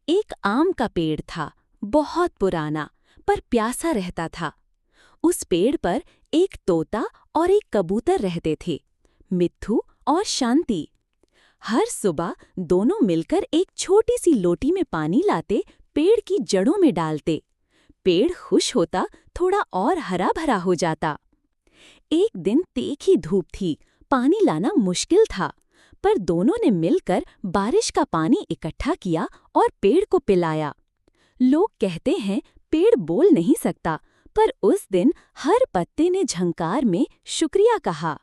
एक आम का पेड़ था, बहुत पुराना, पर प्यासा रहता था। उस पेड़ पर एक तोता और एक कबूतर रहते थे, मिट्ठू और शांति। हर सुबह दोनों मिलकर एक छोटी सी लोटी में पानी लाते, पेड़ की जड़ों में डालते। पेड़ खुश होता, थोड़ा और हरा भरा हो जाता। एक दिन तीखी धूप थी, पानी लाना मुश्किल था, पर दोनों ने मिलकर बारिश का पानी इकट्ठा किया और पेड़ को पिलाया। लोग कहते हैं पेड़ बोल नहीं सकता, पर उस दिन हर पत्ते ने झंकार में शुक्रिया कहा।